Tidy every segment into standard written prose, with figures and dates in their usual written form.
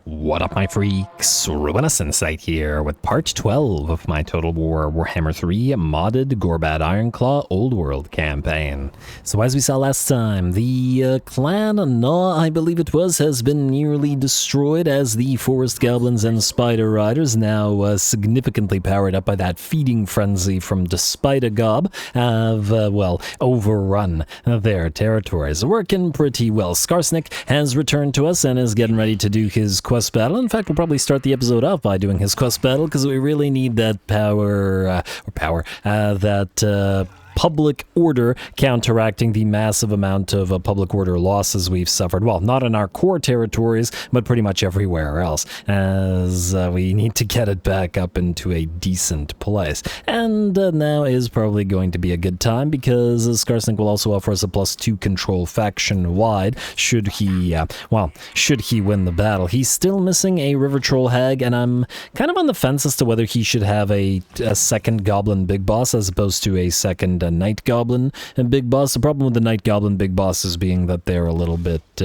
What up, my freaks? RuinousInsight here with part 12 of my Total War Warhammer 3 modded Gorbad Ironclaw Old World campaign. So as we saw last time, the clan Gnaw, I believe it was, has been nearly destroyed as the forest goblins and spider riders, now significantly powered up by that feeding frenzy from WAAAGH, have, well, overrun their territories. Working pretty well. Scarsnik has returned to us and is getting ready to do his quest battle. In fact, we'll probably start the episode off by doing his quest battle because we really need that public order counteracting the massive amount of public order losses we've suffered. Well, not in our core territories, but pretty much everywhere else, as we need to get it back up into a decent place. And now is probably going to be a good time because Scarsnik will also offer us a +2 control faction-wide should he win the battle. He's still missing a River Troll Hag, and I'm kind of on the fence as to whether he should have a second Goblin Big Boss as opposed to a second Night Goblin and Big Boss. The problem with the Night Goblin Big Bosses being that they're a little bit,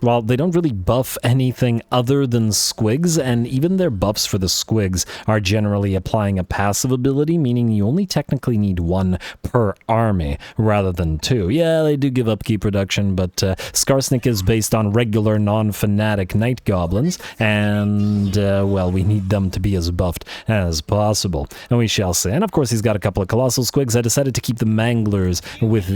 well, they don't really buff anything other than squigs, and even their buffs for the squigs are generally applying a passive ability, meaning you only technically need one per army rather than two. Yeah, they do give upkeep reduction, but Skarsnik is based on regular non-fanatic Night Goblins, and, well, we need them to be as buffed as possible, and we shall see. And of course, he's got a couple of Colossal Squigs. I decided to keep the Manglers with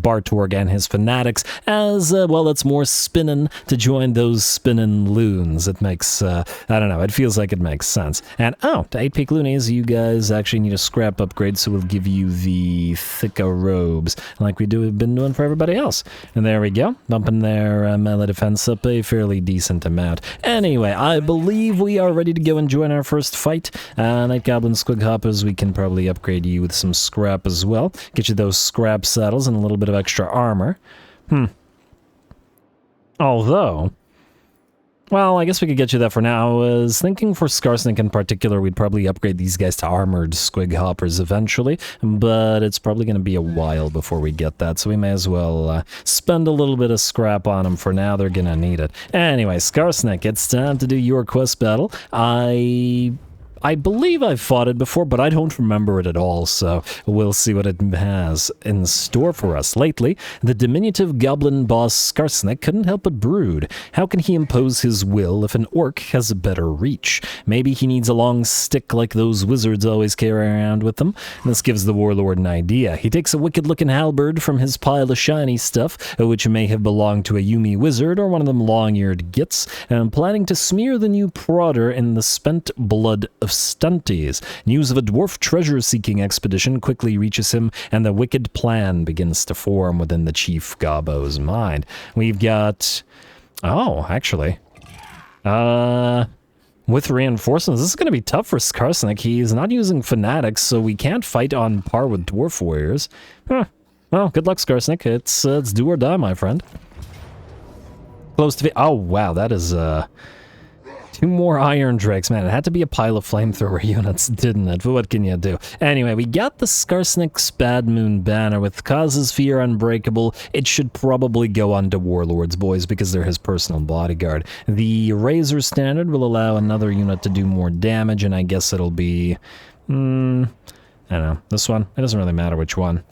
Bartorg and his Fanatics, as, well, it's more spinning to join those spinning loons. It makes, I don't know, it feels like it makes sense. And, oh, to 8 peak loonies, you guys actually need a scrap upgrade, so we'll give you the thicker robes, like we've been doing for everybody else. And there we go, bumping their melee defense up a fairly decent amount. Anyway, I believe we are ready to go and join our first fight. Night Goblin Squig Hoppers, we can probably upgrade you with some scrap as well. Get you those scrap saddles and a little bit of extra armor. Although, well, I guess we could get you that for now. I was thinking for Skarsnik in particular, we'd probably upgrade these guys to armored squig hoppers eventually, but it's probably going to be a while before we get that, so we may as well spend a little bit of scrap on them for now. They're going to need it. Anyway, Skarsnik, it's time to do your quest battle. I believe I've fought it before, but I don't remember it at all, so we'll see what it has in store for us. Lately, the diminutive goblin boss Skarsnik couldn't help but brood. How can he impose his will if an orc has a better reach? Maybe he needs a long stick like those wizards always carry around with them. This gives the warlord an idea. He takes a wicked-looking halberd from his pile of shiny stuff, which may have belonged to a Yuumi wizard or one of them long-eared gits, and planning to smear the new prodder in the spent blood of stunties. News of a dwarf treasure-seeking expedition quickly reaches him, and the wicked plan begins to form within the Chief Gobbo's mind. We've got... oh, actually... with reinforcements, this is going to be tough for Skarsnik. He's not using fanatics, so we can't fight on par with dwarf warriors. Well, good luck, Skarsnik. It's do or die, my friend. Close to... oh, wow, that is... 2 more Iron Drakes. Man, it had to be a pile of flamethrower units, didn't it? But what can you do? Anyway, we got the Skarsnik's Bad Moon banner with Causes Fear Unbreakable. It should probably go on to Warlord's boys because they're his personal bodyguard. The Razor Standard will allow another unit to do more damage, and I guess it'll be... I don't know. This one? It doesn't really matter which one.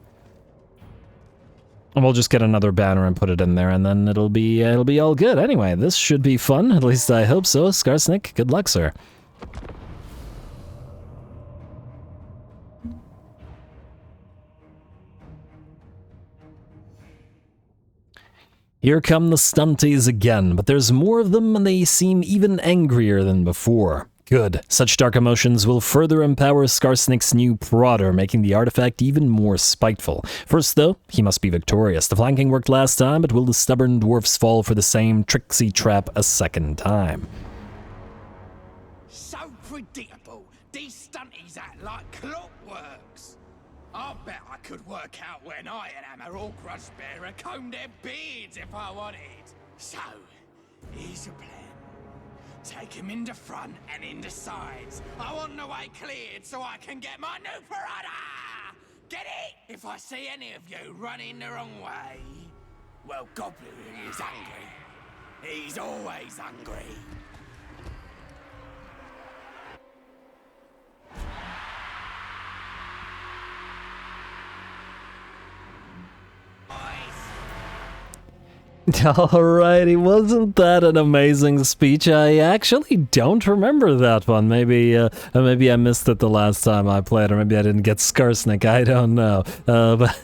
And we'll just get another banner and put it in there, and then it'll be all good. Anyway, this should be fun. At least I hope so. Skarsnik, good luck, sir. Here come the stunties again, but there's more of them and they seem even angrier than before. Good. Such dark emotions will further empower Skarsnik's new prodder, making the artifact even more spiteful. First, though, he must be victorious. The flanking worked last time, but will the stubborn dwarfs fall for the same tricksy trap a second time? So predictable. These stunties act like clockworks. I bet I could work out when I and Hammer or Grudgebearer combed their beards if I wanted. So, here's your plan. Take him in the front and in the sides. I want the way cleared so I can get my new prodder! Get it? If I see any of you running the wrong way, well, Goblin is angry. He's always hungry. Alrighty, wasn't that an amazing speech? I actually don't remember that one. Maybe I missed it the last time I played, or maybe I didn't get Skarsnik. I don't know. But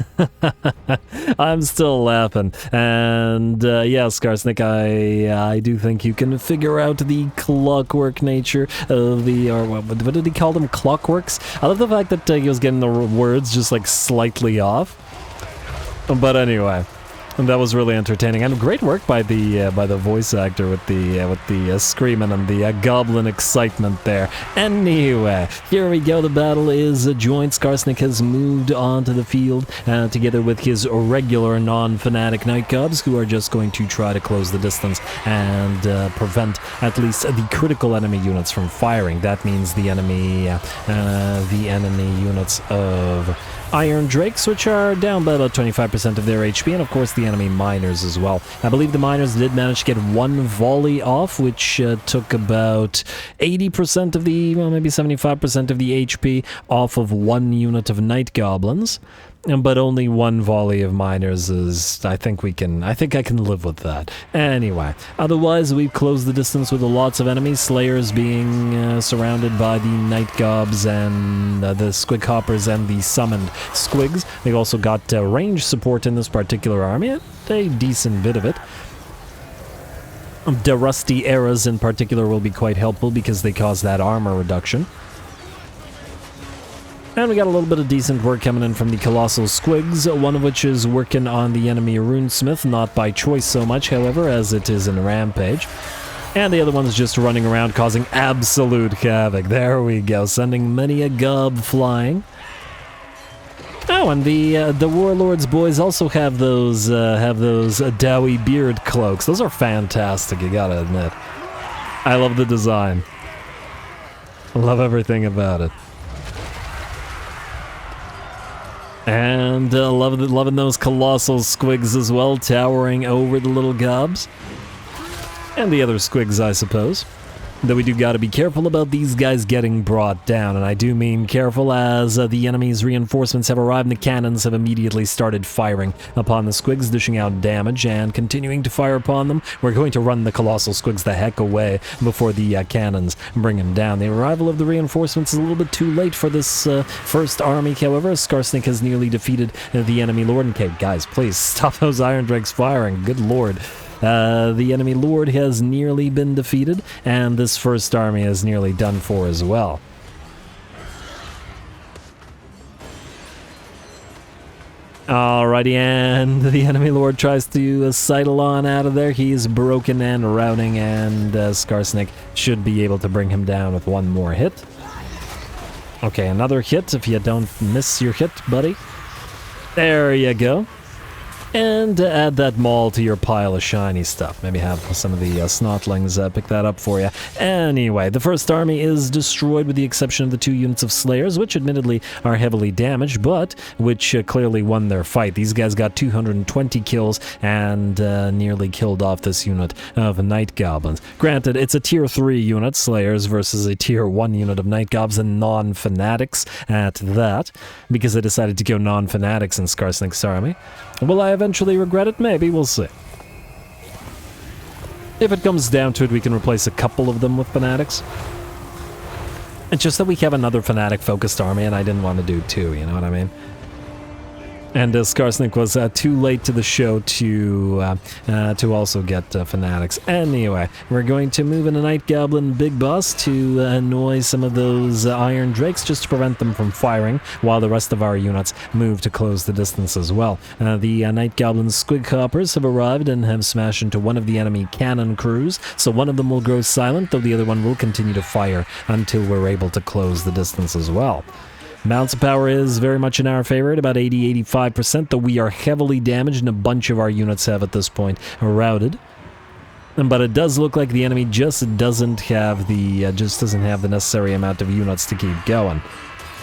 I'm still laughing. And yeah, Skarsnik, I do think you can figure out the clockwork nature of the, or what did he call them? Clockworks? I love the fact that he was getting the words just like slightly off. But anyway. And that was really entertaining, and great work by the voice actor with the screaming and the goblin excitement there. Anyway, here we go. The battle is joined. Skarsnik has moved onto the field together with his regular non-fanatic night gobs, who are just going to try to close the distance and prevent at least the critical enemy units from firing. That means the enemy units of Iron Drakes, which are down by about 25% of their HP, and of course the enemy miners as well. I believe the miners did manage to get one volley off, which took about 80% of the, well, maybe 75% of the HP off of one unit of Night Goblins. But only one volley of miners is, I think I can live with that. Anyway, otherwise we've closed the distance with lots of enemies, Slayers being surrounded by the Night Gobs and the Squig Hoppers and the summoned Squigs. They've also got range support in this particular army, a decent bit of it. The Rusty Eras in particular will be quite helpful because they cause that armor reduction. And we got a little bit of decent work coming in from the Colossal Squigs, one of which is working on the enemy Runesmith, not by choice so much, however, as it is in Rampage. And the other one's just running around causing absolute havoc. There we go, sending many a gob flying. Oh, and the Warlords boys also have those Dowie beard cloaks. Those are fantastic, you gotta admit. I love the design. I love everything about it. And loving those Colossal Squigs as well, towering over the little gobs. And the other Squigs, I suppose. Though we do gotta be careful about these guys getting brought down, and I do mean careful as the enemy's reinforcements have arrived and the cannons have immediately started firing upon the Squigs, dishing out damage and continuing to fire upon them. We're going to run the Colossal Squigs the heck away before the cannons bring them down. The arrival of the reinforcements is a little bit too late for this first army, however. Skarsnik has nearly defeated the enemy lord. Okay, guys, please stop those Iron Drakes firing, good lord. The enemy lord has nearly been defeated, and this first army is nearly done for as well. Alrighty, and the enemy lord tries to sidle on out of there. He's broken and routing, and Skarsnik should be able to bring him down with one more hit. Okay, another hit if you don't miss your hit, buddy. There you go. And add that maul to your pile of shiny stuff. Maybe have some of the snotlings pick that up for you. Anyway, the first army is destroyed with the exception of the 2 units of Slayers, which admittedly are heavily damaged, but which clearly won their fight. These guys got 220 kills and nearly killed off this unit of Night Goblins. Granted, it's a tier 3 unit, Slayers, versus a tier 1 unit of Night Gobs and non-fanatics at that, because they decided to go non-fanatics in Skarsnik's army. Will I eventually regret it? Maybe, we'll see. If it comes down to it, we can replace a couple of them with fanatics. It's just that we have another fanatic-focused army, and I didn't want to do 2, you know what I mean? And Skarsnik was too late to the show to also get fanatics. Anyway, we're going to move in a Night Goblin Big Boss to annoy some of those Iron Drakes just to prevent them from firing, while the rest of our units move to close the distance as well. The Night Goblin Squig Hoppers have arrived and have smashed into one of the enemy cannon crews, so one of them will grow silent, though the other one will continue to fire until we're able to close the distance as well. Balance of power is very much in our favor at about 80-85%, though we are heavily damaged and a bunch of our units have at this point routed. But it does look like the enemy just doesn't have the necessary amount of units to keep going.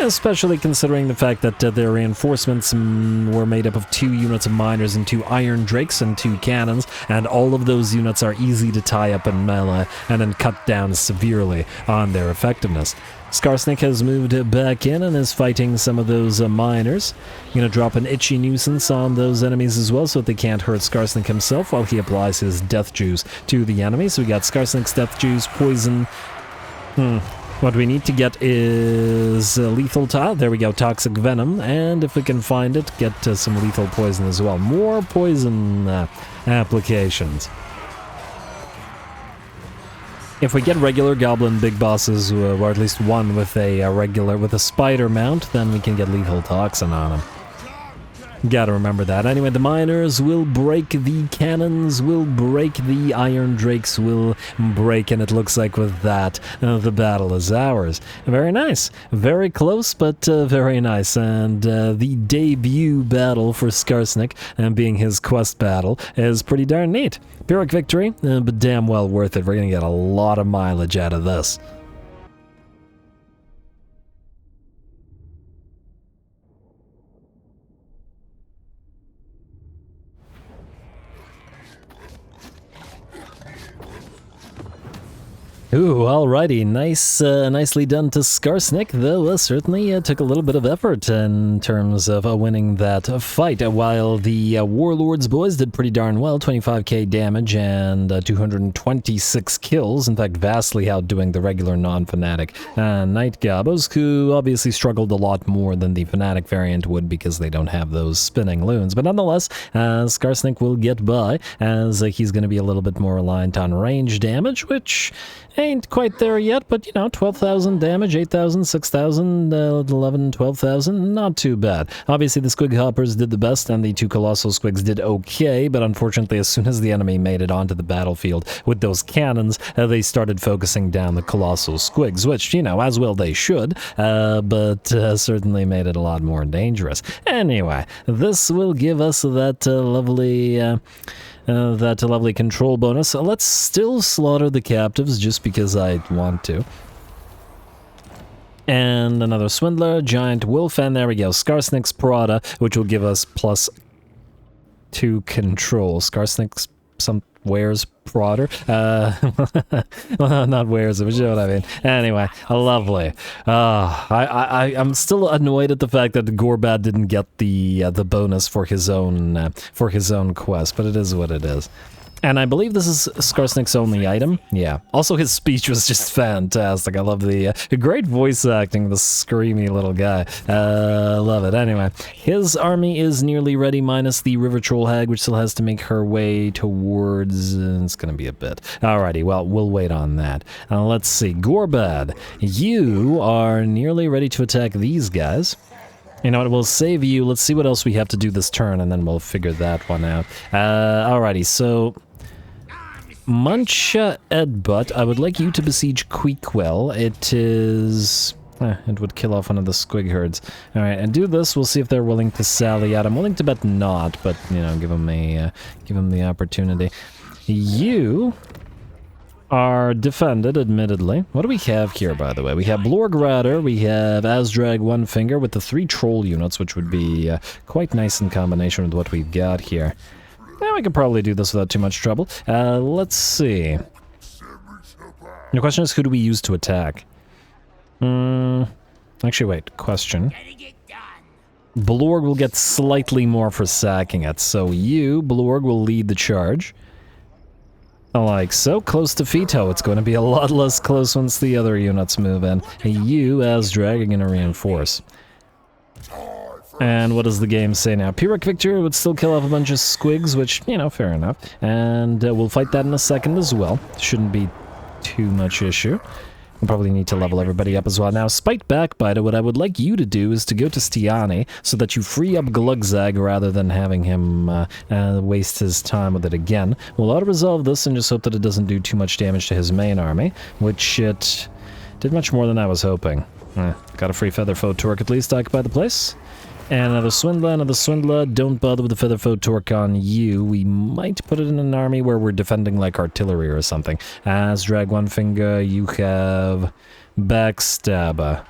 especially considering the fact that their reinforcements were made up of 2 units of miners and 2 iron drakes and 2 cannons, and all of those units are easy to tie up in melee and then cut down severely on their effectiveness. Skarsnik has moved back in and is fighting some of those miners. Gonna drop an itchy nuisance on those enemies as well so that they can't hurt Skarsnik himself while he applies his death juice to the enemies. So we got Skarsnik's death juice, poison. What we need to get is lethal there we go, toxic venom, and if we can find it, get some lethal poison as well. More poison applications. If we get regular goblin big bosses, or at least one with a spider mount, then we can get lethal toxin on them. Gotta remember that. Anyway, the miners will break, the cannons will break, the iron drakes will break, and it looks like with that, the battle is ours. Very nice. Very close, but very nice. And the debut battle for Skarsnik, being his quest battle, is pretty darn neat. Pyrrhic victory, but damn well worth it. We're gonna get a lot of mileage out of this. Ooh, alrighty, nicely done to Skarsnik, though certainly took a little bit of effort in terms of winning that fight, while the Warlords boys did pretty darn well, 25k damage and 226 kills, in fact vastly outdoing the regular non-Fanatic Night Gobos, who obviously struggled a lot more than the Fanatic variant would because they don't have those spinning loons, but nonetheless, Skarsnik will get by, as he's going to be a little bit more reliant on range damage, which ain't quite there yet, but you know, 12,000 damage, 8,000, 6,000, 11, 12,000, not too bad. Obviously the Squig Hoppers did the best, and the 2 Colossal Squigs did okay, but unfortunately as soon as the enemy made it onto the battlefield with those cannons, they started focusing down the Colossal Squigs, which, you know, as well they should, but certainly made it a lot more dangerous. Anyway, this will give us that lovely control bonus. Let's still slaughter the captives just because I want to. And another Swindler, Giant Wolf, and there we go. Skarsnik's PRODDER, which will give us +2 control. Skarsnik's wears PRODDER. Well, not wears it, but you know what I mean. Anyway, lovely. I'm still annoyed at the fact that Gorbad didn't get the bonus for his own quest, but it is what it is. And I believe this is Skarsnik's only item. Yeah. Also, his speech was just fantastic. I love the great voice acting, the screamy little guy. Love it. Anyway, his army is nearly ready, minus the River Troll Hag, which still has to make her way towards... it's going to be a bit. Alrighty, well, we'll wait on that. Let's see. Gorbad, you are nearly ready to attack these guys. You know what, we'll save you. Let's see what else we have to do this turn, and then we'll figure that one out. Alrighty, so... Muncha Edbutt, I would like you to besiege Queequel. It is... it would kill off one of the Squig herds. Alright, and do this, we'll see if they're willing to sally out. I'm willing to bet not, but, you know, give them the opportunity. You are defended, admittedly. What do we have here, by the way? We have Blorgradder, we have Azdrag One Finger with the 3 troll units, which would be quite nice in combination with what we've got here. Yeah, we could probably do this without too much trouble. Let's see. The question is, who do we use to attack? Actually, wait. Question. Blorg will get slightly more for sacking it, so you, Blorg, will lead the charge. Like so, close to Fito. It's going to be a lot less close once the other units move in. You, Azdrag, are going to reinforce. And what does the game say now? Pyrrhic victory would still kill off a bunch of Squigs, which, you know, fair enough. And we'll fight that in a second as well. Shouldn't be too much issue. We'll probably need to level everybody up as well. Now, Spite Backbiter, what I would like you to do is to go to Stiani so that you free up Glugzag rather than having him waste his time with it again. We'll auto-resolve this and just hope that it doesn't do too much damage to his main army, which it did much more than I was hoping. Got a free Featherfoe Torque at least to occupy the place. And another Swindler. Don't bother with the Featherfoe Torque on you. We might put it in an army where we're defending like artillery or something. Azdrag One Finger, you have Backstabber.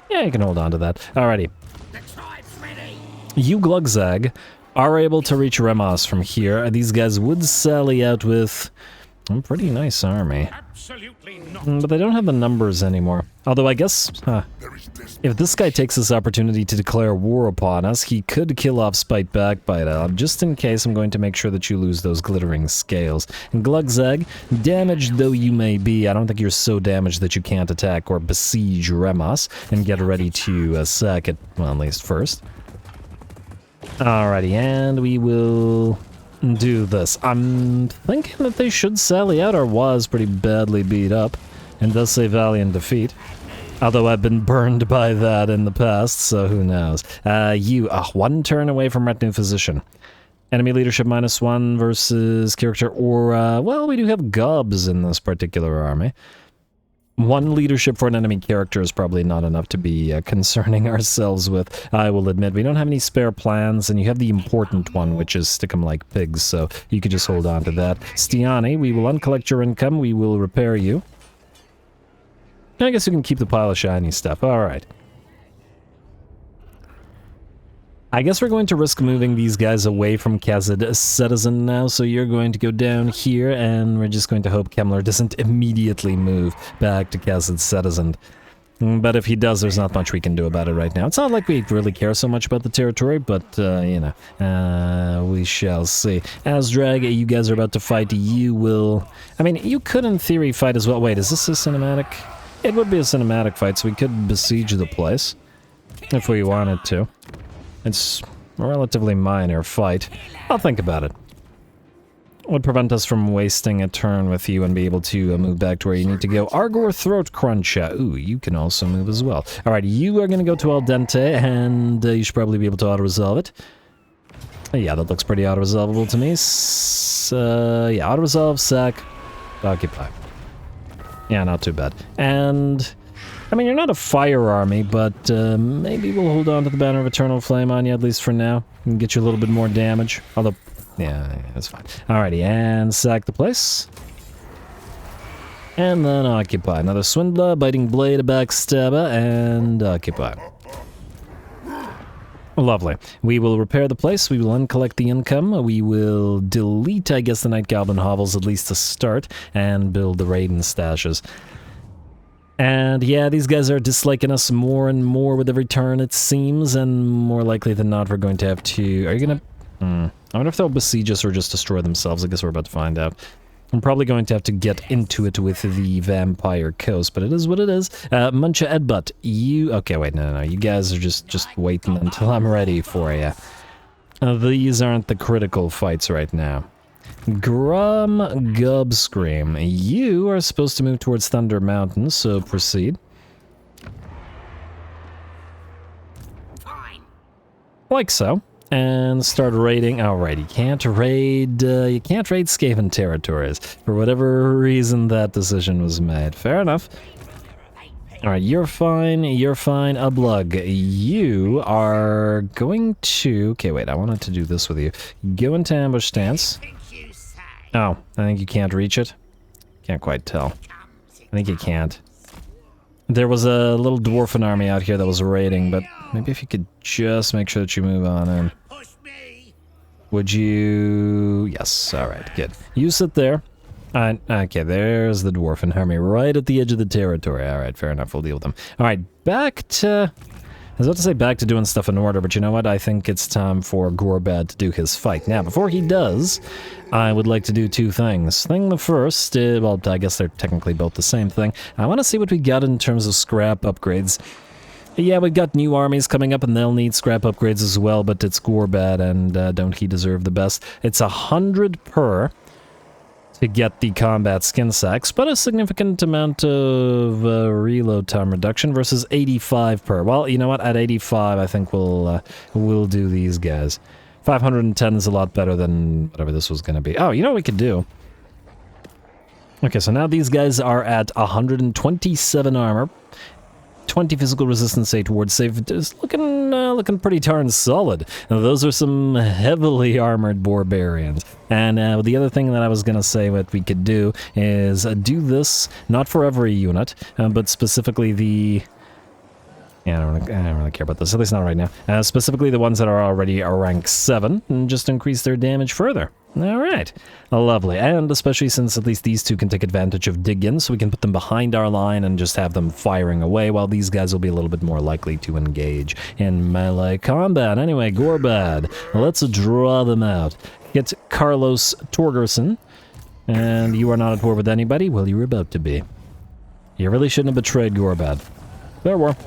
Yeah, you can hold on to that. Alrighty. The tribe's ready. You, WAAAGH, are able to reach Remos from here. These guys would sally out with a pretty nice army. Absolutely not. But they don't have the numbers anymore. Although I guess, if this guy takes this opportunity to declare war upon us, he could kill off Spite Backbite. Just in case, I'm going to make sure that you lose those glittering scales. And WAAAGH, damaged though you may be, I don't think you're so damaged that you can't attack or besiege Remos and get ready to sack it, well, at least first. Alrighty, and we will do this. I'm thinking that they should sally out. Our was pretty badly beat up, and does say valiant defeat. Although I've been burned by that in the past, so who knows. You, one turn away from Retinue Physician. Enemy leadership -1 versus character aura. Well, we do have gobs in this particular army. One leadership for an enemy character is probably not enough to be concerning ourselves with. I will admit, we don't have any spare plans, and you have the important one, which is stick 'em like pigs, so you could just hold on to that. Stiani, we will uncollect your income, we will repair you. I guess you can keep the pile of shiny stuff, alright. I guess we're going to risk moving these guys away from Kazid Citizen now, so you're going to go down here, and we're just going to hope Kemmler doesn't immediately move back to Kazid Citizen. But if he does, there's not much we can do about it right now. It's not like we really care so much about the territory, but, you know, we shall see. Azdrag, you guys are about to fight. You will... I mean, you could, in theory, fight as well. Wait, is this a cinematic? It would be a cinematic fight, so we could besiege the place if we wanted to. It's a relatively minor fight. I'll think about it. Would prevent us from wasting a turn with you and be able to move back to where you need to go. Argor Throat Crunch. Ooh, you can also move as well. Alright, you are going to go to Al Dente, and you should probably be able to auto-resolve it. Yeah, that looks pretty auto-resolvable to me. Yeah, auto-resolve, sack, occupy. Yeah, not too bad. And... I mean, you're not a fire army, but maybe we'll hold on to the Banner of Eternal Flame on you, at least for now. And get you a little bit more damage. Although, yeah, that's fine. Alrighty, and sack the place. And then occupy. Another Swindler, Biting Blade, a Backstabber, and occupy. Lovely. We will repair the place, we will uncollect the income, we will delete, I guess, the Night Goblin hovels, at least to start, and build the Raiden stashes. And yeah, these guys are disliking us more and more with every turn, it seems, and more likely than not, we're going to have to... Are you gonna... I wonder if they'll besiege us or just destroy themselves. I guess we're about to find out. I'm probably going to have to get into it with the Vampire Coast, but it is what it is. Muncha Edbutt, you... Okay, wait, no. You guys are just waiting until I'm ready for you. These aren't the critical fights right now. Grum Gubscream, you are supposed to move towards Thunder Mountain, so proceed. Fine. Like so. And start raiding. Alright, you can't raid Skaven territories. For whatever reason, that decision was made. Fair enough. Alright, you're fine, Ublug. You are going to... Okay, wait, I wanted to do this with you. Go into ambush stance. Oh, I think you can't reach it. Can't quite tell. I think you can't. There was a little dwarfen army out here that was raiding, but maybe if you could just make sure that you move on in. Would you... Yes, alright, good. You sit there. Okay, there's the dwarfen army right at the edge of the territory. Alright, fair enough, we'll deal with them. Alright, back to... I was about to say back to doing stuff in order, but you know what? I think it's time for Gorbad to do his fight. Now, before he does, I would like to do two things. Thing the first, well, I guess they're technically both the same thing. I want to see what we got in terms of scrap upgrades. Yeah, we've got new armies coming up, and they'll need scrap upgrades as well, but it's Gorbad, and don't he deserve the best? It's 100 per to get the combat skin sacks, but a significant amount of reload time reduction versus 85 per. Well, you know what? At 85, I think we'll do these guys. 510 is a lot better than whatever this was going to be. Oh, you know what we could do? Okay, so now these guys are at 127 armor, 20 physical resistance, 8 ward save. Just looking pretty darn solid. Now, those are some heavily armored barbarians. And the other thing that I was going to say what we could do is do this, not for every unit, but specifically the... Yeah, I don't really care about this, at least not right now. Specifically the ones that are already a rank 7, and just increase their damage further. Alright, lovely. And especially since at least these two can take advantage of dig-in, so we can put them behind our line and just have them firing away, while these guys will be a little bit more likely to engage in melee combat. Anyway, Gorbad, let's draw them out. Get Carlos Torgerson, and you are not at war with anybody? Well, you were about to be. You really shouldn't have betrayed Gorbad. Fair war.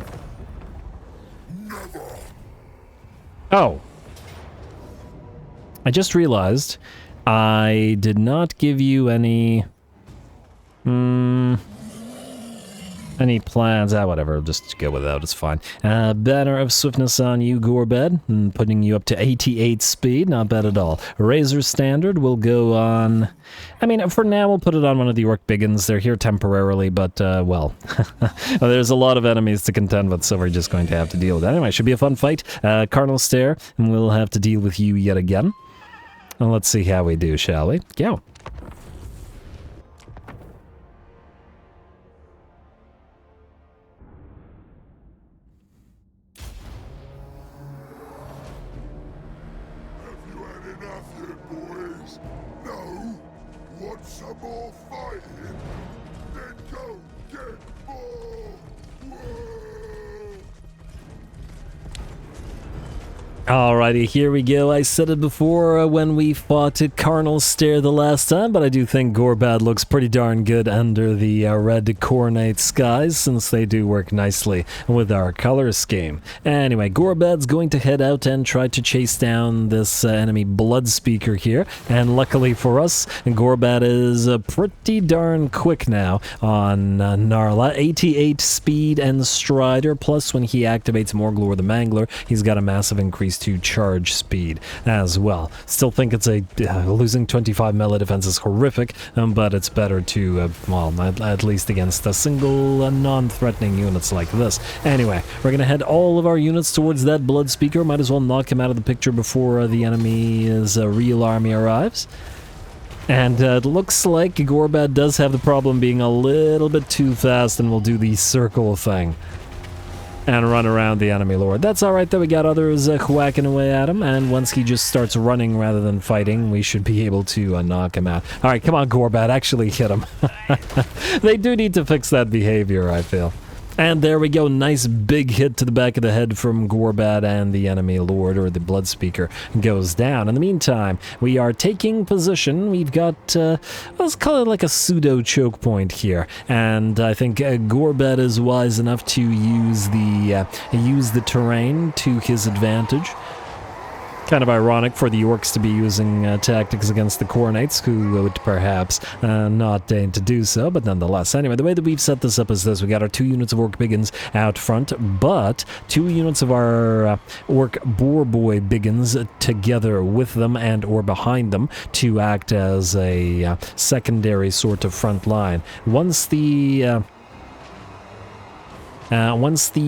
Oh. I just realized I did not give you any plans. Whatever, I'll just go without, it's fine. Banner of Swiftness on you, Gorbad, and putting you up to 88 speed, not bad at all. Razor Standard will go on, I mean, for now we'll put it on one of the Orc Biggins. They're here temporarily, but, well, there's a lot of enemies to contend with, so we're just going to have to deal with that. Anyway, should be a fun fight. Cardinal Stare, and we'll have to deal with you yet again. Well, let's see how we do, shall we? Go. Alrighty, here we go. I said it before when we fought Carnal Stare the last time, but I do think Gorbad looks pretty darn good under the red Cornate skies, since they do work nicely with our color scheme. Anyway, Gorbad's going to head out and try to chase down this enemy Blood Speaker here, and luckily for us, Gorbad is pretty darn quick now on Gnarla. 88 speed and Strider, plus when he activates Morglor the Mangler, he's got a massive increase to charge speed as well. Still think it's a losing 25 melee defense is horrific, but it's better to well, at least against a single non-threatening units like this. Anyway, we're gonna head all of our units towards that Blood Speaker. Might as well knock him out of the picture before the enemy's real army arrives. And it looks like Gorbad does have the problem being a little bit too fast, and will do the circle thing and run around the enemy lord. That's alright though, we got others whacking away at him, and once he just starts running rather than fighting, we should be able to knock him out. Alright, come on Gorbad, actually hit him. They do need to fix that behavior, I feel. And there we go, nice big hit to the back of the head from Gorbad, and the enemy lord, or the Blood Speaker, goes down. In the meantime, we are taking position. We've got, let's call it like a pseudo choke point here, and I think Gorbad is wise enough to use the terrain to his advantage. Kind of ironic for the orcs to be using tactics against the Cornates, who would perhaps not deign to do so, but nonetheless. Anyway, the way that we've set this up is this. We got our 2 units of Orc Biggins out front, but 2 units of our Orc Boarboy Biggins together with them and or behind them to act as a secondary sort of front line. Once the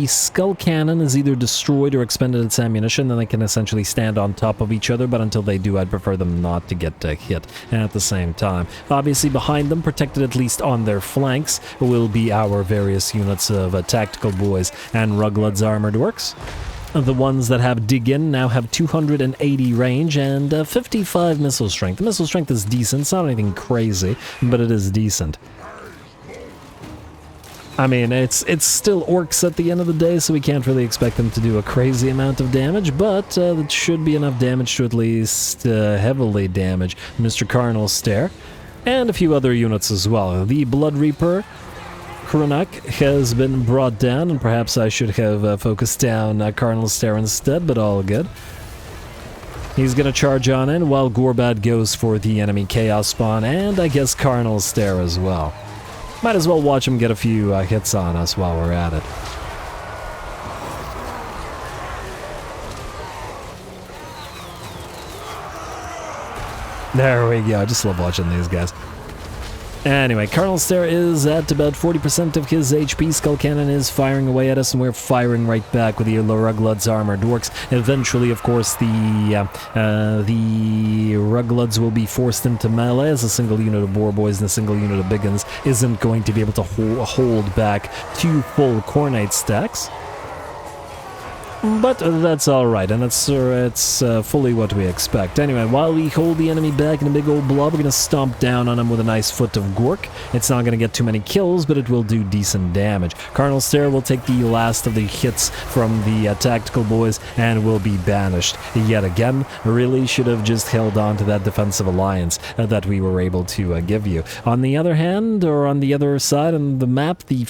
skull cannon is either destroyed or expended its ammunition, then they can essentially stand on top of each other, but until they do, I'd prefer them not to get hit at the same time. Obviously, behind them, protected at least on their flanks, will be our various units of tactical boys and Rugluds armored orcs. The ones that have dig in now have 280 range and 55 missile strength. The missile strength is decent, it's not anything crazy, but it is decent. I mean, it's still orcs at the end of the day, so we can't really expect them to do a crazy amount of damage, but it should be enough damage to at least heavily damage Mr. Carnal Stare, and a few other units as well. The Blood Reaper Krunak has been brought down, and perhaps I should have focused down Carnal Stare instead, but all good. He's gonna charge on in, while Gorbad goes for the enemy Chaos Spawn, and I guess Carnal Stare as well. Might as well watch him get a few hits on us while we're at it. There we go, I just love watching these guys. Anyway, Carnal Stare is at about 40% of his HP. Skull Cannon is firing away at us, and we're firing right back with the Rugluds armored orcs. Eventually, of course, the Rugluds will be forced into melee, as a single unit of Boarboys and a single unit of Biggins isn't going to be able to hold back 2 full Cornate stacks. But that's alright, and it's fully what we expect. Anyway, while we hold the enemy back in a big old blob, we're going to stomp down on him with a nice foot of Gork. It's not going to get too many kills, but it will do decent damage. Cardinal Stare will take the last of the hits from the tactical boys and will be banished yet again. Really should have just held on to that defensive alliance that we were able to give you. On the other hand, or on the other side on the map, the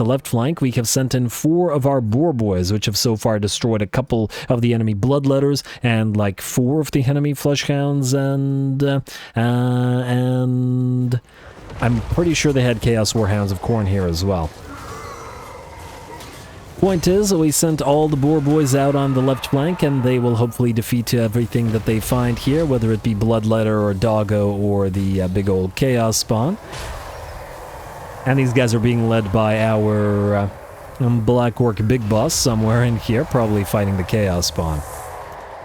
left flank, we have sent in 4 of our boar boys, which have so far destroyed a couple of the enemy bloodletters and like 4 of the enemy fleshhounds, and I'm pretty sure they had Chaos Warhounds of Khorne here as well. Point is, we sent all the boar boys out on the left flank, and they will hopefully defeat everything that they find here, whether it be bloodletter or doggo or the big old chaos spawn. And these guys are being led by our Black Orc Big Boss somewhere in here, probably fighting the Chaos Spawn.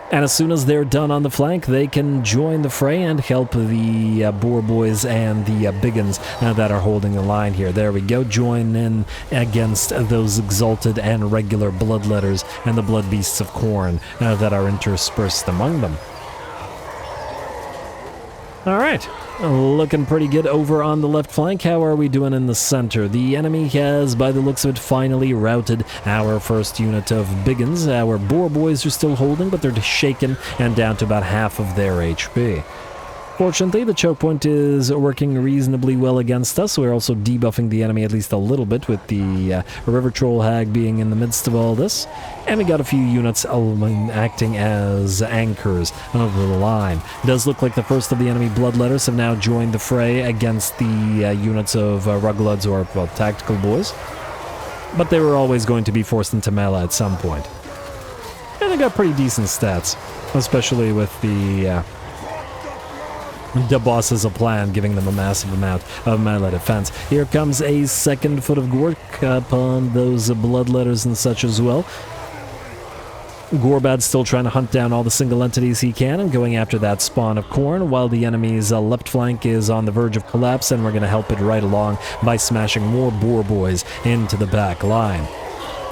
And as soon as they're done on the flank, they can join the fray and help the Boar Boys and the Biggins that are holding the line here. There we go, join in against those exalted and regular Bloodletters and the Blood Beasts of Khorne that are interspersed among them. Alright, looking pretty good over on the left flank. How are we doing in the center? The enemy has, by the looks of it, finally routed our first unit of Biggins. Our Boar Boys are still holding, but they're shaken and down to about half of their HP. Fortunately, the choke point is working reasonably well against us. We're also debuffing the enemy at least a little bit with the River Troll Hag being in the midst of all this. And we got a few units acting as anchors of the line. It does look like the first of the enemy Bloodletters have now joined the fray against the units of Rugloods, or, well, tactical boys. But they were always going to be forced into melee at some point. And they got pretty decent stats, especially with the boss as a plan, giving them a massive amount of melee defense. Here comes a second foot of Gork upon those Bloodletters and such as well. Gorbad's still trying to hunt down all the single entities he can and going after that spawn of Khorne, while the enemy's left flank is on the verge of collapse, and we're going to help it right along by smashing more Boar Boys into the back line.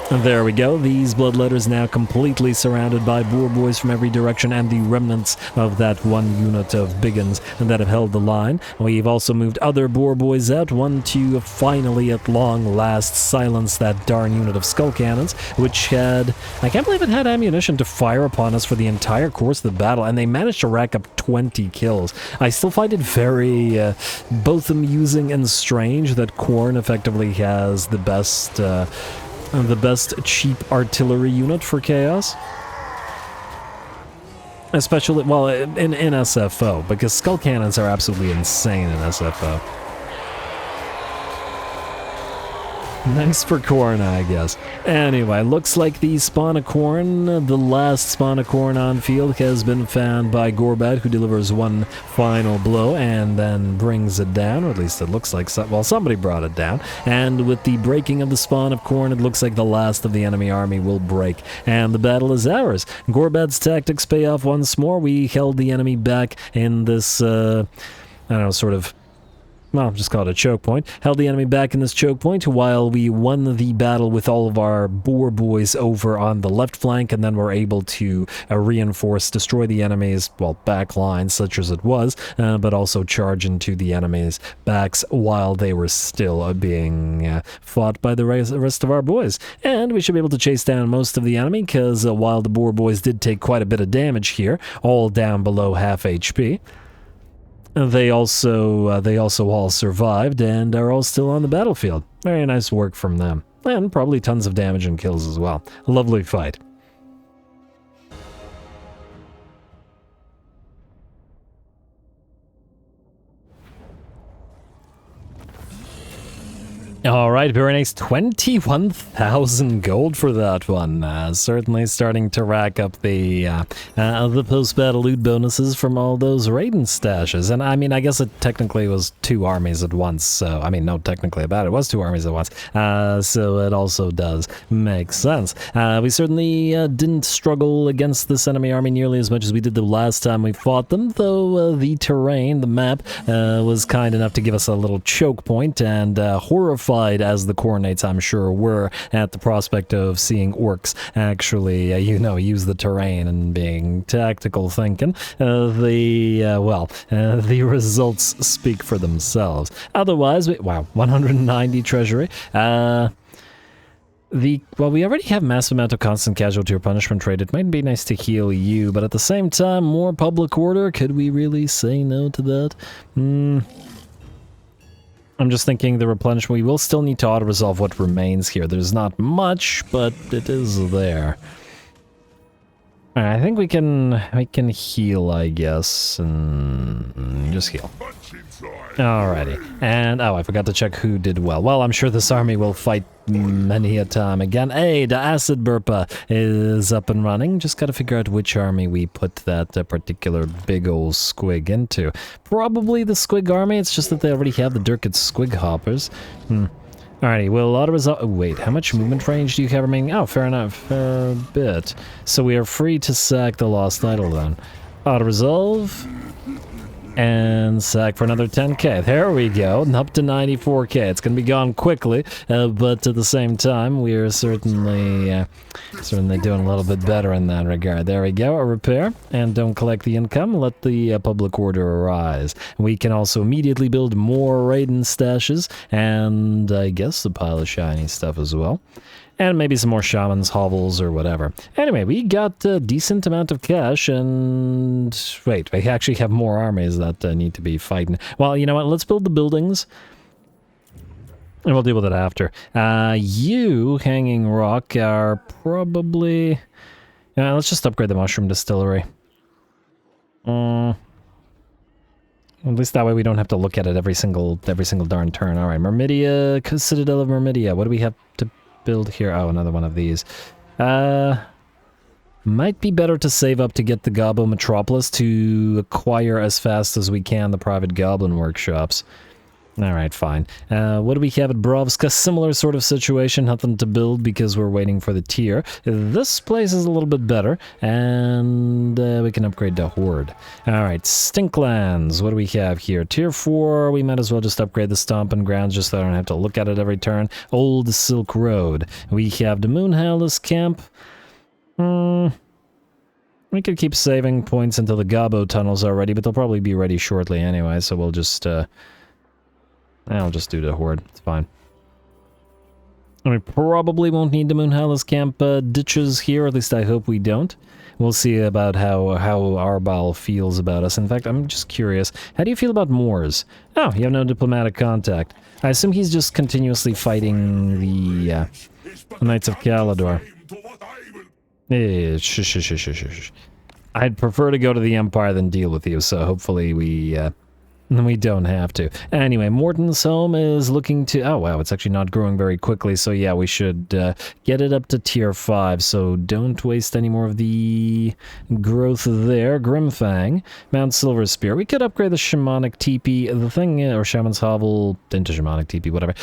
And there we go, these Bloodletters now completely surrounded by Boar Boys from every direction and the remnants of that one unit of Biggins that have held the line. We've also moved other Boar Boys out, one to finally at long last silence that darn unit of Skull Cannons, which had, I can't believe it had ammunition to fire upon us for the entire course of the battle, and they managed to rack up 20 kills. I still find it very both amusing and strange that Khorne effectively has the best cheap artillery unit for Chaos. Especially, well, in SFO, because Skull Cannons are absolutely insane in SFO. Nice for Khorne, I guess. Anyway, looks like the spawn of Khorne, the last spawn of Khorne on field, has been found by Gorbad, who delivers one final blow and then brings it down, or at least it looks like, well, somebody brought it down. And with the breaking of the spawn of Khorne, it looks like the last of the enemy army will break, and the battle is ours. Gorbad's tactics pay off once more. We held the enemy back in this, I don't know, sort of, well, just call it a choke point. Held the enemy back in this choke point while we won the battle with all of our Boar Boys over on the left flank, and then were able to reinforce, destroy the enemy's, well, back line, such as it was, but also charge into the enemy's backs while they were still being fought by the rest of our boys. And we should be able to chase down most of the enemy, because while the Boar Boys did take quite a bit of damage here, all down below half HP, they also all survived and are all still on the battlefield. Very nice work from them. And probably tons of damage and kills as well. Lovely fight. Alright, very nice. 21,000 gold for that one. Certainly starting to rack up the post-battle loot bonuses from all those Raiden stashes. And I mean, I guess it technically was 2 armies at once, so, I mean, no, technically about it was 2 armies at once. So it also does make sense. We certainly didn't struggle against this enemy army nearly as much as we did the last time we fought them, though the terrain, the map, was kind enough to give us a little choke point and horrifying horrified as the Cornates, I'm sure, were at the prospect of seeing orcs actually, use the terrain and being tactical thinking, the results speak for themselves. Otherwise, wow, 190 treasury. We already have massive amount of constant casualty or punishment rate. It might be nice to heal you, but at the same time, more public order. Could we really say no to that? I'm just thinking the replenishment. We will still need to auto-resolve what remains here. There's not much, but it is there. Alright, I think we can heal, I guess, and just heal. Alrighty, and I forgot to check who did well. Well, I'm sure this army will fight many a time again. Hey, the Acid Burpa is up and running. Just gotta figure out which army we put that particular big old squig into. Probably the squig army, it's just that they already have the Durkid squig hoppers. Alrighty, well, auto-resolve. Oh, wait, how much movement range do you have remaining? Oh, fair enough, fair bit. So we are free to sack the Lost Idol then. Auto-resolve. And sack for another 10k. There we go, up to 94k. It's gonna be gone quickly, but at the same time, we are certainly doing a little bit better in that regard. There we go, a repair, and don't collect the income, let the public order arise. We can also immediately build more Raiden stashes, and I guess a pile of shiny stuff as well. And maybe some more shamans, hovels, or whatever. Anyway, we got a decent amount of cash, and... Wait, we actually have more armies that need to be fighting. Well, you know what, let's build the buildings. And we'll deal with it after. You, Hanging Rock, are probably... let's just upgrade the Mushroom Distillery. At least that way we don't have to look at it every single darn turn. Alright, Myrmidia, Citadel of Myrmidia. What do we have to build here? Oh, another one of these. Might be better to save up to get the Gobbo Metropolis to acquire as fast as we can the private goblin workshops. Alright, fine. What do we have at Brovska? Similar sort of situation, nothing to build because we're waiting for the tier. This place is a little bit better, and we can upgrade to Horde. Alright, Stinklands, what do we have here? Tier 4, we might as well just upgrade the Stomping Grounds just so I don't have to look at it every turn. Old Silk Road. We have the Moonhowless Camp. We could keep saving points until the Gobbo tunnels are ready, but they'll probably be ready shortly anyway, so we'll just... I'll just do the Horde, it's fine. And we probably won't need the Moonhowless Camp ditches here, or at least I hope we don't. We'll see about how Arbal feels about us. In fact, I'm just curious, how do you feel about Moors? Oh, you have no diplomatic contact. I assume he's just continuously fighting the Knights of Calador. Shush. I'd prefer to go to the Empire than deal with you, so hopefully we don't have to. Anyway, Morton's home is looking to... Oh, wow, it's actually not growing very quickly, so yeah, we should get it up to tier 5, so don't waste any more of the growth there. Grimfang, Mount Silver Spear. We could upgrade the Shamanic Teepee, or Shaman's Hovel into Shamanic Teepee, whatever.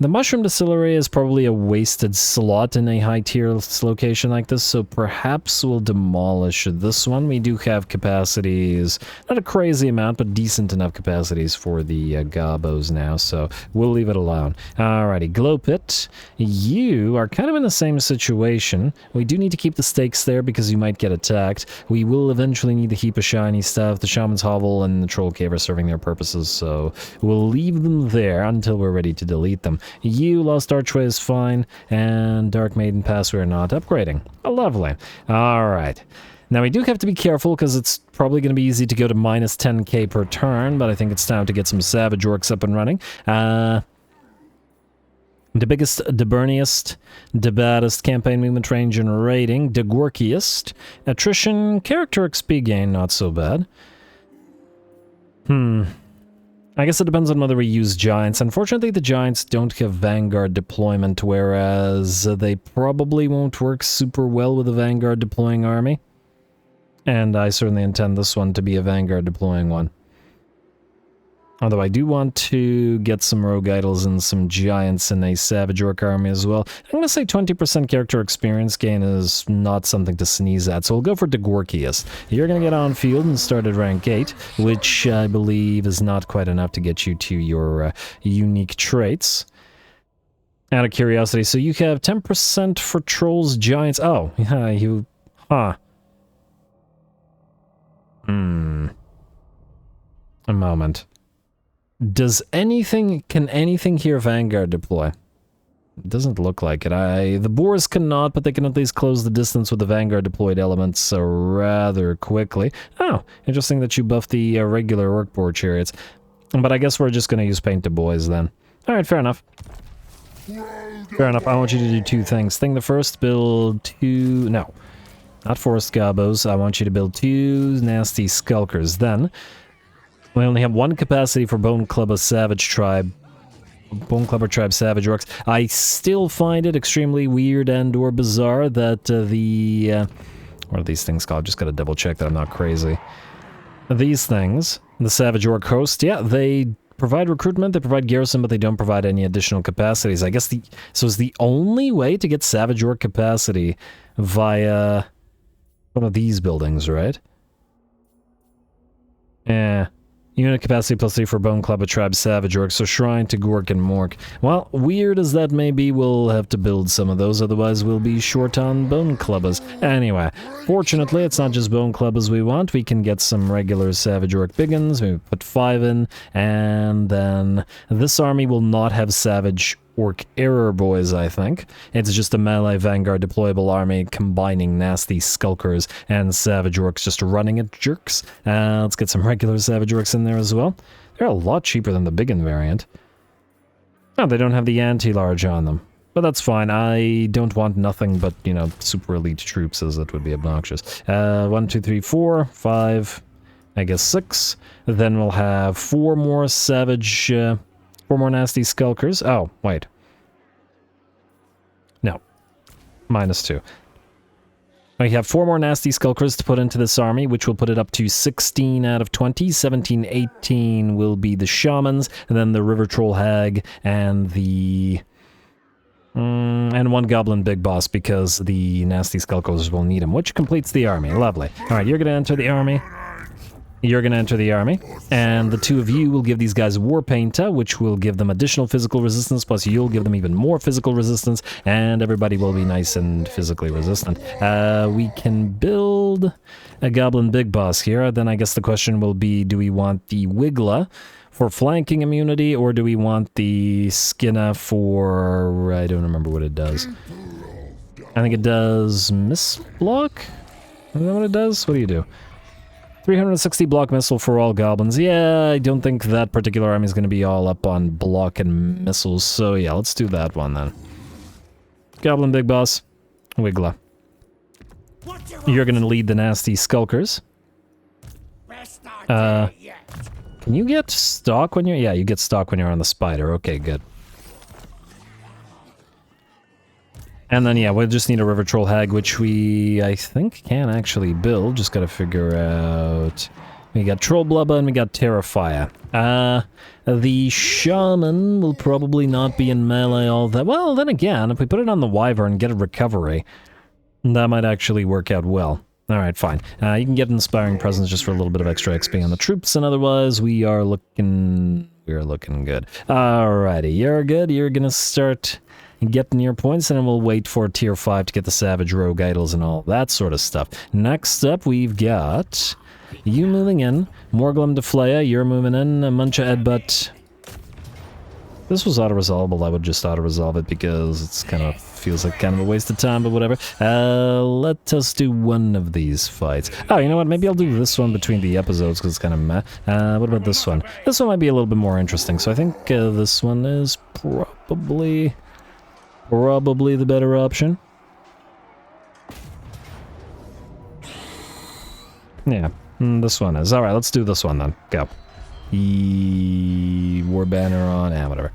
The Mushroom Distillery is probably a wasted slot in a high-tier location like this, so perhaps we'll demolish this one. We do have capacities, not a crazy amount, but decent enough capacities for the Gobbos now, so we'll leave it alone. Alrighty, Glow Pit, you are kind of in the same situation. We do need to keep the stakes there because you might get attacked. We will eventually need the heap of shiny stuff. The Shaman's Hovel and the Troll Cave are serving their purposes, so we'll leave them there until we're ready to delete them. You, Lost Archway is fine, and Dark Maiden Pass we are not upgrading. Oh, lovely. Alright. Now we do have to be careful because it's probably going to be easy to go to minus 10k per turn, but I think it's time to get some Savage Orcs up and running. The biggest, the burniest, the baddest campaign movement range and rating, the gorkiest. Attrition, character XP gain, not so bad. I guess it depends on whether we use Giants. Unfortunately, the Giants don't have Vanguard deployment, whereas they probably won't work super well with a Vanguard deploying army. And I certainly intend this one to be a Vanguard deploying one. Although I do want to get some rogue idols and some giants in a savage orc army as well. I'm going to say 20% character experience gain is not something to sneeze at, so we'll go for Degorkius. You're going to get on field and start at rank 8, which I believe is not quite enough to get you to your unique traits. Out of curiosity, so you have 10% for trolls, giants... Oh, yeah, you... Huh. A moment. Does anything... Can anything here Vanguard deploy? It doesn't look like it. The boars cannot, but they can at least close the distance with the Vanguard deployed elements rather quickly. Oh, interesting that you buffed the regular orc boar chariots. But I guess we're just going to use paint to boys then. Alright, fair enough. Fair enough. I want you to do two things. Thing the first, build two... No. Not forest gobos. I want you to build two nasty skulkers. Then, we only have one capacity for Bone Club of Savage Tribe. Bone Clubber Tribe Savage Orcs. I still find it extremely weird and or bizarre that what are these things called? Just gotta double check that I'm not crazy. These things, the Savage Orc Host, yeah, they provide recruitment, they provide garrison, but they don't provide any additional capacities. I guess so is the only way to get Savage Orc capacity via one of these buildings, right? Yeah. Unit capacity plus 3 for Bone Club of Tribe Savage Orcs, so Shrine to Gork and Mork. Well, weird as that may be, we'll have to build some of those, otherwise we'll be short on Bone Clubbers. Anyway, fortunately, it's not just Bone Clubbers we want. We can get some regular Savage Orc Biggins, we put 5 in, and then this army will not have Savage Orc Error Boys, I think. It's just a melee Vanguard deployable army combining nasty Skulkers and Savage Orcs just running at jerks. Let's get some regular Savage Orcs in there as well. They're a lot cheaper than the Biggin variant. Oh, they don't have the anti-large on them. But that's fine. I don't want nothing but, you know, super elite troops, as that would be obnoxious. 1, 2, 3, 4, 5, I guess 6. Then we'll have 4 more Savage... 4 more nasty skulkers. Oh, wait. No. -2. We have 4 more nasty skulkers to put into this army, which will put it up to 16 out of 20. 17, 18 will be the shamans, and then the river troll hag, and the... and 1 goblin big boss, because the nasty skulkers will need them, which completes the army. Lovely. Alright, you're gonna enter the army. You're going to enter the army, and the 2 of you will give these guys War Painter, which will give them additional physical resistance, plus you'll give them even more physical resistance, and everybody will be nice and physically resistant. We can build a Goblin Big Boss here. Then I guess the question will be, do we want the Wiggler for flanking immunity, or do we want the Skinner for... I don't remember what it does. I think it does Miss Block? Is that what it does? What do you do? 360 block missile for all goblins. Yeah, I don't think that particular army is going to be all up on block and missiles, so yeah, let's do that one then. Goblin Big Boss, Wiggler. You're going to lead the nasty skulkers. Can you get stock when you're... Yeah, you get stock when you're on the spider. Okay, good. And then, yeah, we'll just need a River Troll Hag, which we, I think, can actually build. Just gotta figure out... We got Troll Blubba and we got Terrifier. The Shaman will probably not be in melee all that... Well, then again, if we put it on the Wyvern and get a recovery, that might actually work out well. Alright, fine. You can get Inspiring Presence just for a little bit of extra XP on the troops, and otherwise, we're looking good. Alrighty, you're good. You're gonna start... getting your points, and then we'll wait for tier 5 to get the Savage Rogue Idols and all that sort of stuff. Next up, we've got you moving in, Morglum de Flea, you're moving in, Muncha Edbutt. This was auto-resolvable, I would just auto-resolve it because it's kind of, feels like kind of a waste of time, but whatever. Let us do one of these fights. Oh, you know what, maybe I'll do this one between the episodes because it's kind of meh. What about this one? This one might be a little bit more interesting, so I think this one is probably the better option. Yeah, this one is. Alright, let's do this one then. Go. War banner on, whatever.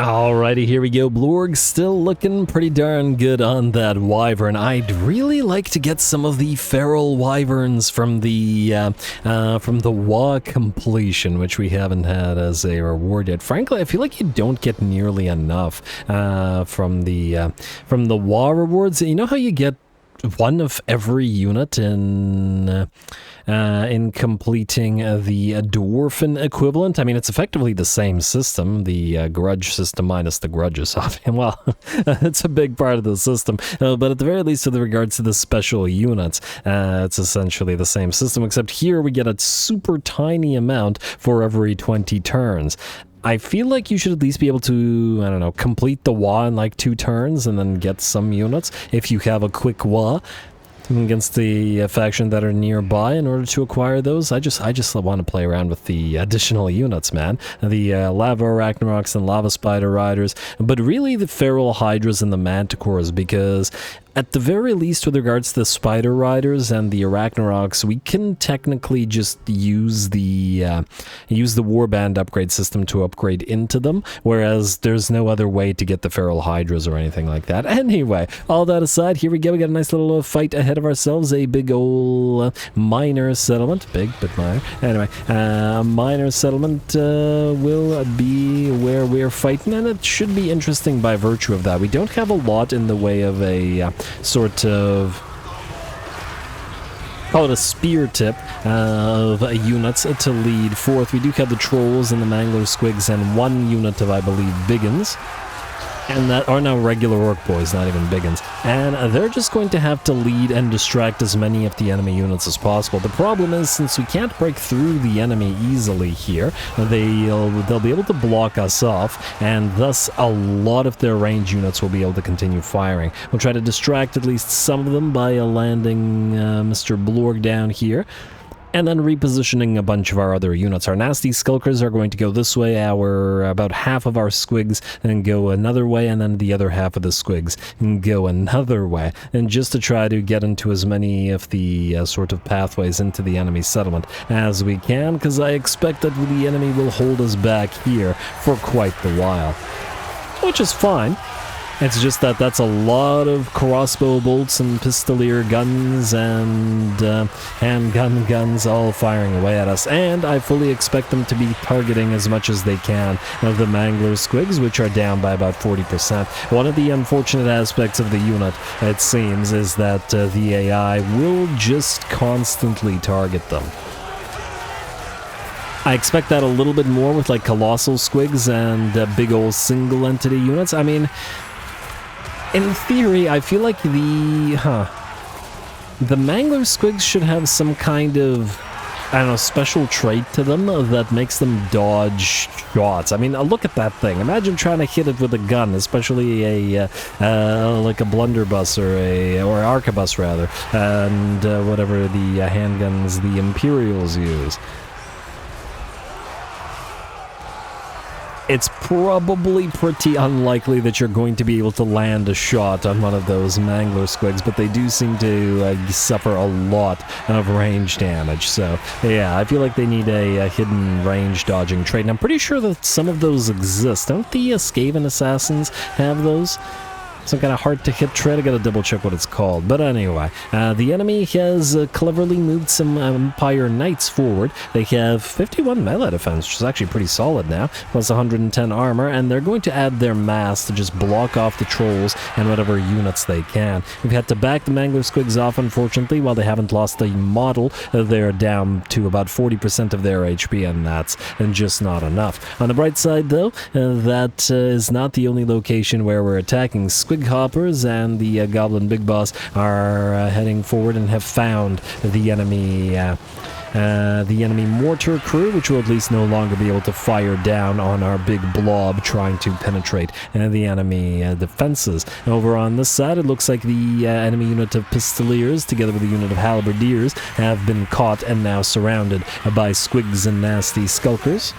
Alrighty, here we go. Blorg still looking pretty darn good on that wyvern. I'd really like to get some of the feral wyverns from the WAAAGH completion, which we haven't had as a reward yet. Frankly, I feel like you don't get nearly enough from the WAAAGH rewards. You know how you get one of every unit in completing the dwarfen equivalent? I mean, it's effectively the same system, the grudge system minus the grudges. Well, it's a big part of the system, but at the very least with regards to the special units, it's essentially the same system, except here we get a super tiny amount for every 20 turns. I feel like you should at least be able to, I don't know, complete the WAAAGH in like 2 turns and then get some units if you have a quick WAAAGH against the faction that are nearby in order to acquire those. I just want to play around with the additional units, man. The lava arachnaroks and lava spider riders, but really the feral hydras and the manticores, because at the very least with regards to the spider riders and the arachnaroks, we can technically just use the warband upgrade system to upgrade into them, whereas there's no other way to get the feral hydras or anything like that. Anyway, all that aside, here we go. We got a nice little fight ahead of ourselves, a big old minor settlement. Big but minor. Anyway, minor settlement will be where we're fighting, and it should be interesting by virtue of that. We don't have a lot in the way of a sort of, call it a spear tip of units to lead forth. We do have the trolls and the mangler squigs and 1 unit of, I believe, biggins. And that are now regular orc boys, not even biggins. And they're just going to have to lead and distract as many of the enemy units as possible. The problem is, since we can't break through the enemy easily here, they'll be able to block us off, and thus a lot of their range units will be able to continue firing. We'll try to distract at least some of them by landing Mr. Blorg down here, and then repositioning a bunch of our other units. Our nasty skulkers are going to go this way, about half of our squigs and go another way, and then the other half of the squigs and go another way, and just to try to get into as many of the sort of pathways into the enemy settlement as we can, because I expect that the enemy will hold us back here for quite the while, which is fine. It's just that that's a lot of crossbow bolts and pistolier guns and handgun guns all firing away at us, and I fully expect them to be targeting as much as they can of the mangler squigs, which are down by about 40%. One of the unfortunate aspects of the unit, it seems, is that the AI will just constantly target them. I expect that a little bit more with like colossal squigs and big old single entity units. I mean, in theory, I feel like the mangler squigs should have some kind of, I don't know, special trait to them that makes them dodge shots. I mean, look at that thing. Imagine trying to hit it with a gun, especially like a blunderbuss or arquebus rather, and whatever the handguns the Imperials use. It's probably pretty unlikely that you're going to be able to land a shot on one of those mangler squigs, but they do seem to suffer a lot of range damage. So, yeah, I feel like they need a hidden range dodging trait, and I'm pretty sure that some of those exist. Don't the Skaven assassins have those? Some kind of hard-to-hit trait. I gotta double-check what it's called. But anyway, the enemy has cleverly moved some Empire Knights forward. They have 51 melee defense, which is actually pretty solid now, plus 110 armor, and they're going to add their mass to just block off the trolls and whatever units they can. We've had to back the mangler squigs off, unfortunately. While they haven't lost the model, they're down to about 40% of their HP, and that's just not enough. On the bright side, though, that is not the only location where we're attacking. Squig hoppers and the goblin big boss are heading forward and have found the enemy mortar crew, which will at least no longer be able to fire down on our big blob trying to penetrate the enemy defenses. Over on this side, it looks like the enemy unit of pistoliers together with the unit of halberdiers have been caught and now surrounded by squigs and nasty skulkers.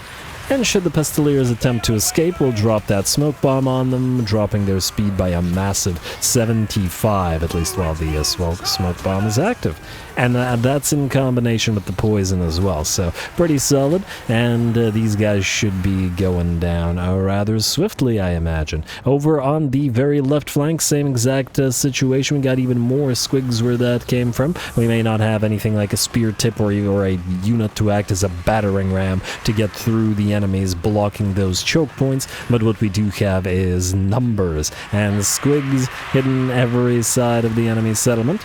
And should the Pistoliers attempt to escape, we'll drop that smoke bomb on them, dropping their speed by a massive 75, at least while the smoke bomb is active. And that's in combination with the poison as well, so pretty solid, and these guys should be going down rather swiftly, I imagine. Over on the very left flank, same exact situation. We got even more squigs where that came from. We may not have anything like a spear tip or a unit to act as a battering ram to get through the enemies blocking those choke points, but what we do have is numbers, and squigs hidden every side of the enemy settlement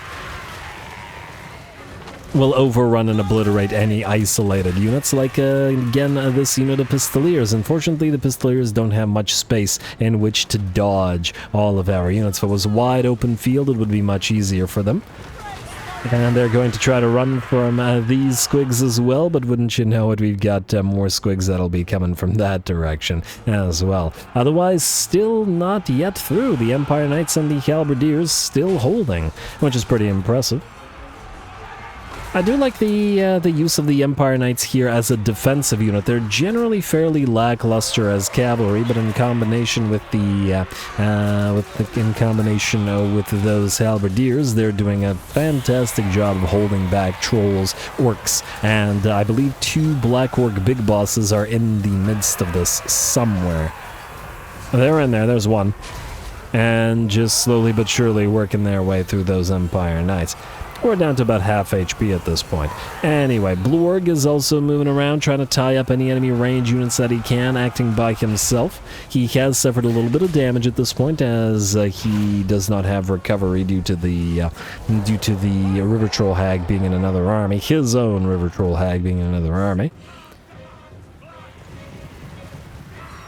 will overrun and obliterate any isolated units, like, again, this unit of Pistoliers. Unfortunately, the Pistoliers don't have much space in which to dodge all of our units. If it was a wide open field, it would be much easier for them. And they're going to try to run from these squigs as well, but wouldn't you know it, we've got more squigs that'll be coming from that direction as well. Otherwise, still not yet through. The Empire Knights and the Halberdiers still holding, which is pretty impressive. I do like the use of the Empire Knights here as a defensive unit. They're generally fairly lackluster as cavalry, but in combination with those halberdiers, they're doing a fantastic job of holding back trolls, orcs, and I believe 2 black orc big bosses are in the midst of this somewhere. They're in there. There's one, and just slowly but surely working their way through those Empire Knights. We're down to about half HP at this point. Anyway, Blorg is also moving around, trying to tie up any enemy range units that he can, acting by himself. He has suffered a little bit of damage at this point, as he does not have recovery due to the River Troll Hag being in another army, his own River Troll Hag being in another army.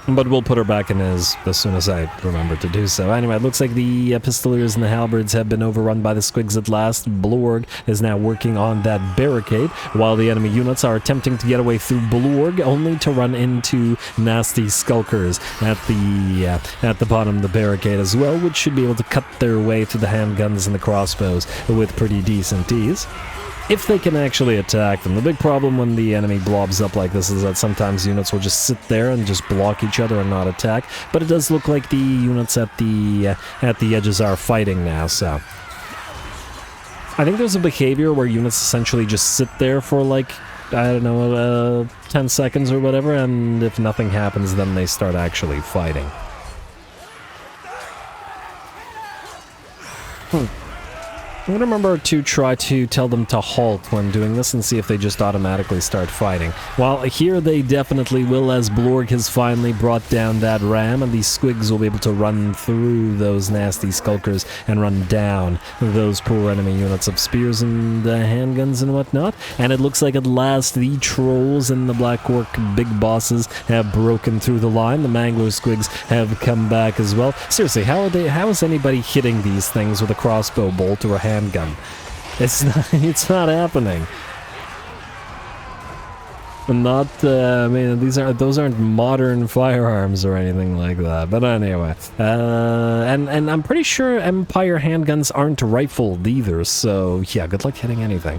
But we'll put her back in his as soon as I remember to do so. Anyway, it looks like the Pistoliers and the Halberds have been overrun by the squigs at last. Blorg is now working on that barricade, while the enemy units are attempting to get away through Blorg, only to run into nasty skulkers at the bottom of the barricade as well, which should be able to cut their way through the handguns and the crossbows with pretty decent ease, if they can actually attack them. The big problem when the enemy blobs up like this is that sometimes units will just sit there and just block each other and not attack, but it does look like the units at the edges are fighting now, so I think there's a behavior where units essentially just sit there for, like, I don't know, 10 seconds or whatever, and if nothing happens, then they start actually fighting. I'm going to remember to try to tell them to halt when doing this and see if they just automatically start fighting. Well, here they definitely will, as Blorg has finally brought down that ram, and these squigs will be able to run through those nasty skulkers and run down those poor enemy units of spears and handguns and whatnot. And it looks like at last the trolls and the black orc big bosses have broken through the line. The mangler squigs have come back as well. Seriously, how is anybody hitting these things with a crossbow bolt or a handgun? It's not happening. I mean, those aren't modern firearms or anything like that. But anyway, and I'm pretty sure Empire handguns aren't rifled either. So yeah, good luck hitting anything.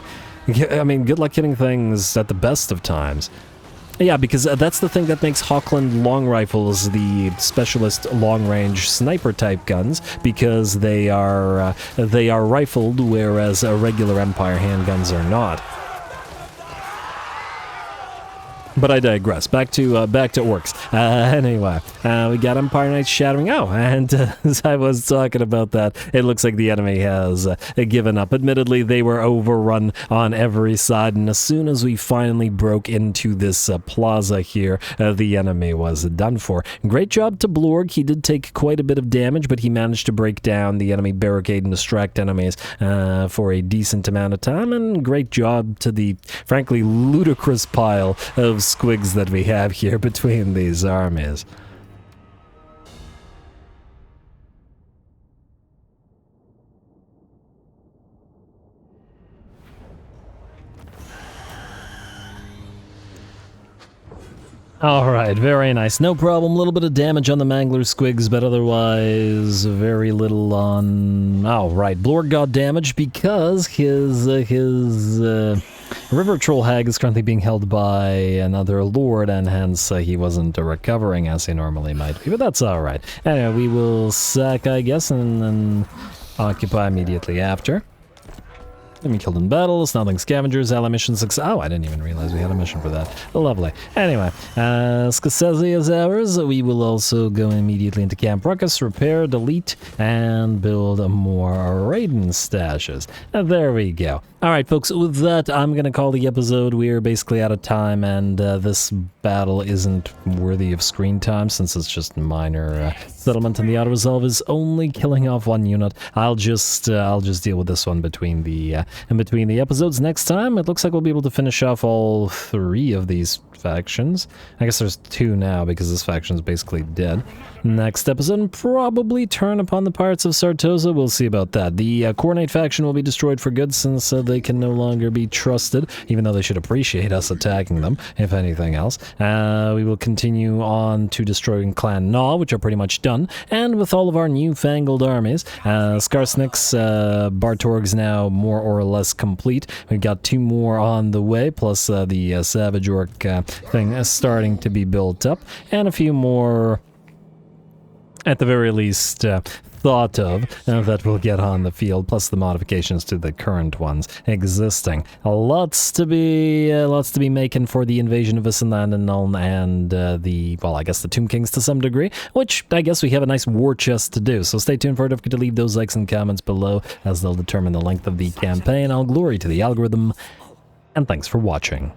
I mean, good luck hitting things at the best of times. Yeah, because that's the thing that makes Hochland long rifles the specialist long-range sniper-type guns, because they are rifled, whereas regular Empire handguns are not. But I digress. Back to orcs. Anyway, we got Empire Knights shattering. Oh, and as I was talking about that, it looks like the enemy has given up. Admittedly, they were overrun on every side, and as soon as we finally broke into this plaza here, the enemy was done for. Great job to Blorg. He did take quite a bit of damage, but he managed to break down the enemy barricade and distract enemies for a decent amount of time, and great job to the, frankly, ludicrous pile of squigs that we have here between these armies. Alright, very nice. No problem. A little bit of damage on the Mangler Squigs, but otherwise very little on... Oh, right. Blorg got damaged because his River Troll Hag is currently being held by another lord, and hence he wasn't recovering as he normally might be, but that's alright. Anyway, we will sack, I guess, and then occupy immediately after. Enemy killed in battle, Snarling Scavengers, ally mission success. Oh, I didn't even realize we had a mission for that. Lovely. Anyway, Scozzese is ours. We will also go immediately into Camp Ruckus, repair, delete, and build more Raiden stashes. There we go. Alright, folks, with that, I'm going to call the episode. We are basically out of time, and this battle isn't worthy of screen time since it's just minor settlement, and the auto-resolve is only killing off one unit. I'll just deal with this one between the episodes next time. It looks like we'll be able to finish off all 3 of these factions. I guess there's 2 now because this faction is basically dead. Next episode, probably turn upon the Pirates of Sartosa. We'll see about that. The Coronate faction will be destroyed for good since they can no longer be trusted, even though they should appreciate us attacking them, if anything else. We will continue on to destroying Clan Gnaw, which are pretty much done, and with all of our newfangled armies. SKARSNIK'S, Bartorg's now more or less complete. We've got 2 more on the way, plus the Savage Orc thing is starting to be built up, and a few more, at the very least, thought of that we'll get on the field, plus the modifications to the current ones existing. Lots to be making for the invasion of Wissenland and Nuln, and I guess the Tomb Kings to some degree, which I guess we have a nice war chest to do. So stay tuned for it. Don't forget to leave those likes and comments below, as they'll determine the length of the campaign. All glory to the algorithm, and thanks for watching.